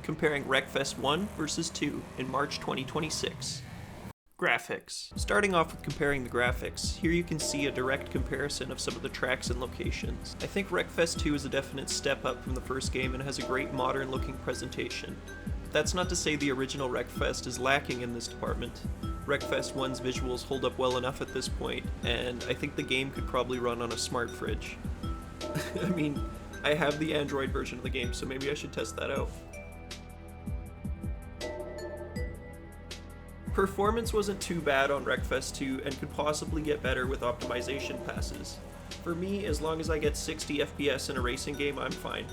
comparing Wreckfest 1 versus 2 in March 2026. Graphics. Starting off with comparing the graphics, here you can see a direct comparison of some of the tracks and locations. I think Wreckfest 2 is a definite step up from the first game and has a great modern looking presentation. That's not to say the original Wreckfest is lacking in this department. Wreckfest 1's visuals hold up well enough at this point, and I think the game could probably run on a smart fridge. I mean, I have the Android version of the game, so maybe I should test that out. Performance wasn't too bad on Wreckfest 2 and could possibly get better with optimization passes. For me, as long as I get 60 FPS in a racing game, I'm fine.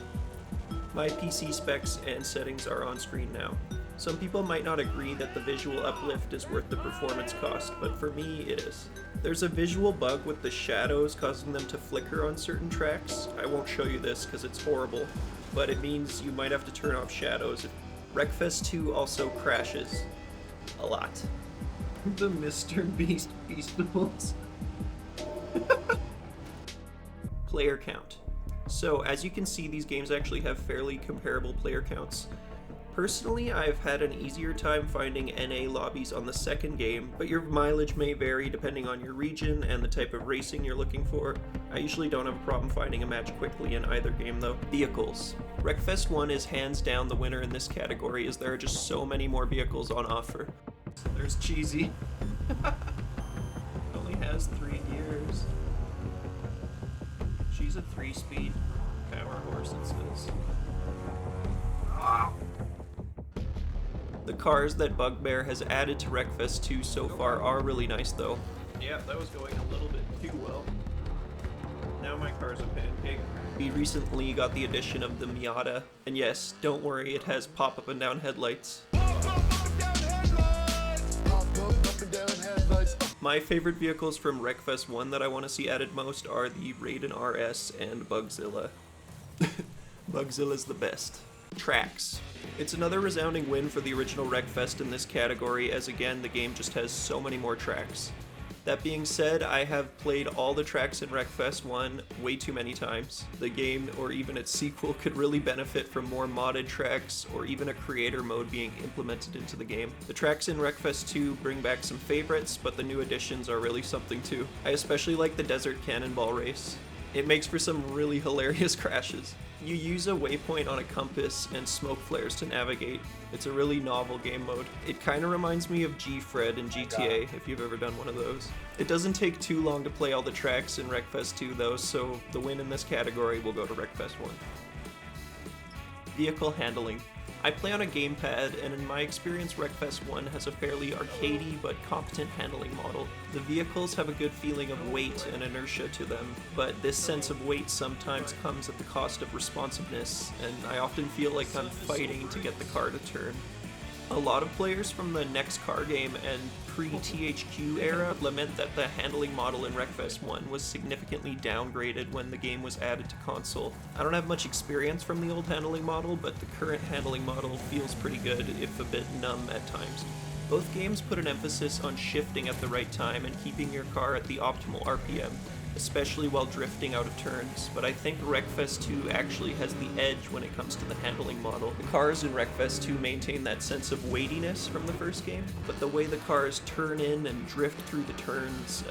My PC specs and settings are on screen now. Some people might not agree that the visual uplift is worth the performance cost, but for me it is. There's a visual bug with the shadows causing them to flicker on certain tracks. I won't show you this because it's horrible, but it means you might have to turn off shadows. Wreckfest 2 also crashes. A lot. The Mr. Beast Feastables. Player count. So as you can see, these games actually have fairly comparable player counts. Personally, I've had an easier time finding NA lobbies on the second game, but your mileage may vary depending on your region and the type of racing you're looking for. I usually don't have a problem finding a match quickly in either game though. Vehicles. Wreckfest 1 is hands down the winner in this category as there are just so many more vehicles on offer. There's Cheesy. It only has 3 gears. She's a 3-speed power horse, it says. The cars that Bugbear has added to Wreckfest 2 so far are really nice though. Yeah, that was going a little bit too well. Now my car's a pancake. We recently got the addition of the Miata, and yes, don't worry, it has pop-up and down headlights. My favorite vehicles from Wreckfest 1 that I want to see added most are the Raiden RS and Bugzilla. Bugzilla's the best. Tracks. It's another resounding win for the original Wreckfest in this category, as again, the game just has so many more tracks. That being said, I have played all the tracks in Wreckfest 1 way too many times. The game, or even its sequel, could really benefit from more modded tracks, or even a creator mode being implemented into the game. The tracks in Wreckfest 2 bring back some favorites, but the new additions are really something too. I especially like the Desert Cannonball race. It makes for some really hilarious crashes. You use a waypoint on a compass and smoke flares to navigate. It's a really novel game mode. It kind of reminds me of G-Fred in GTA, if you've ever done one of those. It doesn't take too long to play all the tracks in Wreckfest 2 though, so the win in this category will go to Wreckfest 1. Vehicle handling. I play on a gamepad, and in my experience, Wreckfest 1 has a fairly arcadey but competent handling model. The vehicles have a good feeling of weight and inertia to them, but this sense of weight sometimes comes at the cost of responsiveness, and I often feel like I'm fighting to get the car to turn. A lot of players from the next car game and pre-THQ era lament that the handling model in Wreckfest 1 was significantly downgraded when the game was added to console. I don't have much experience from the old handling model, but the current handling model feels pretty good, if a bit numb at times. Both games put an emphasis on shifting at the right time and keeping your car at the optimal RPM, especially while drifting out of turns, but I think Wreckfest 2 actually has the edge when it comes to the handling model. The cars in Wreckfest 2 maintain that sense of weightiness from the first game, but the way the cars turn in and drift through the turns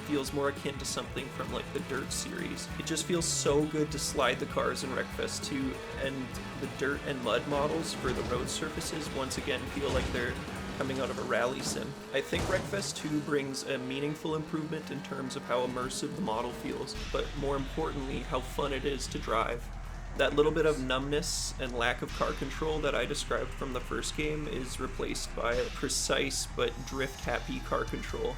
feels more akin to something from like the Dirt series. It just feels so good to slide the cars in Wreckfest 2, and the dirt and mud models for the road surfaces once again feel like they're coming out of a rally sim. I think Wreckfest 2 brings a meaningful improvement in terms of how immersive the model feels, but more importantly, how fun it is to drive. That little bit of numbness and lack of car control that I described from the first game is replaced by a precise but drift-happy car control.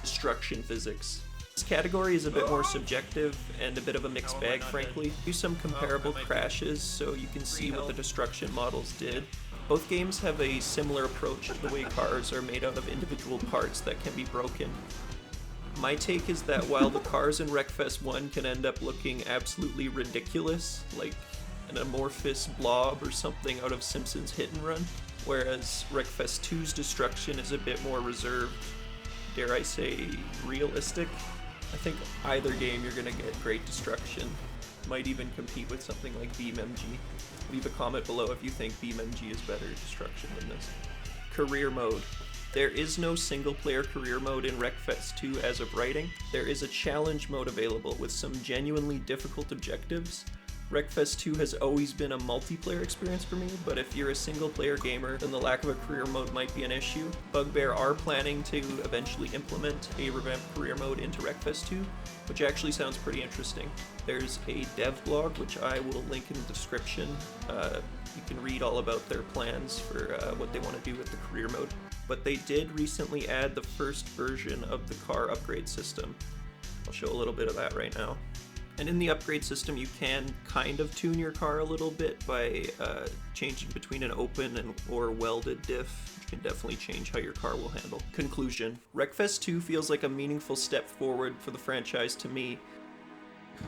Destruction physics. This category is a bit more subjective and a bit of a mixed bag, frankly. Do some comparable crashes so you can see what the destruction models did. Both games have a similar approach to the way cars are made out of individual parts that can be broken. My take is that while the cars in Wreckfest 1 can end up looking absolutely ridiculous, like an amorphous blob or something out of Simpsons Hit and Run, whereas Wreckfest 2's destruction is a bit more reserved, dare I say, realistic. I think either game you're gonna get great destruction. might even compete with something like BeamMG. Leave a comment below if you think BeamMG is better destruction than this. Career mode. There is no single-player career mode in Wreckfest 2 as of writing. There is a challenge mode available with some genuinely difficult objectives. Wreckfest 2 has always been a multiplayer experience for me, but if you're a single-player gamer, then the lack of a career mode might be an issue. Bugbear are planning to eventually implement a revamped career mode into Wreckfest 2, which actually sounds pretty interesting. There's a dev blog, which I will link in the description. You can read all about their plans for what they want to do with the career mode. But they did recently add the first version of the car upgrade system. I'll show a little bit of that right now. And in the upgrade system, you can kind of tune your car a little bit by changing between an open or welded diff. You can definitely change how your car will handle. Conclusion. Wreckfest 2 feels like a meaningful step forward for the franchise to me.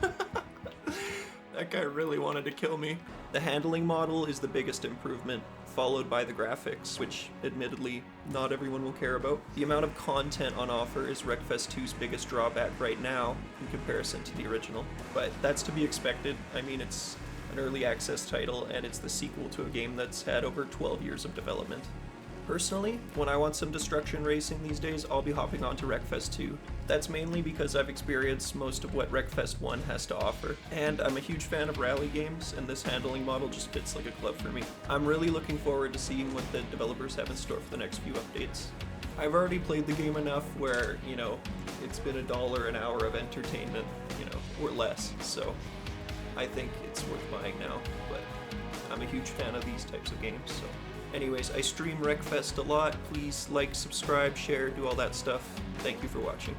That guy really wanted to kill me. The handling model is the biggest improvement, followed by the graphics, which admittedly not everyone will care about. The amount of content on offer is Wreckfest 2's biggest drawback right now in comparison to the original, but that's to be expected. I mean, it's an early access title and it's the sequel to a game that's had over 12 years of development. Personally, when I want some destruction racing these days, I'll be hopping on to Wreckfest 2. That's mainly because I've experienced most of what Wreckfest 1 has to offer, and I'm a huge fan of rally games, and this handling model just fits like a glove for me. I'm really looking forward to seeing what the developers have in store for the next few updates. I've already played the game enough where, it's been $1 an hour of entertainment, or less, so I think it's worth buying now, but I'm a huge fan of these types of games, so. Anyways, I stream Wreckfest a lot. Please like, subscribe, share, do all that stuff. Thank you for watching.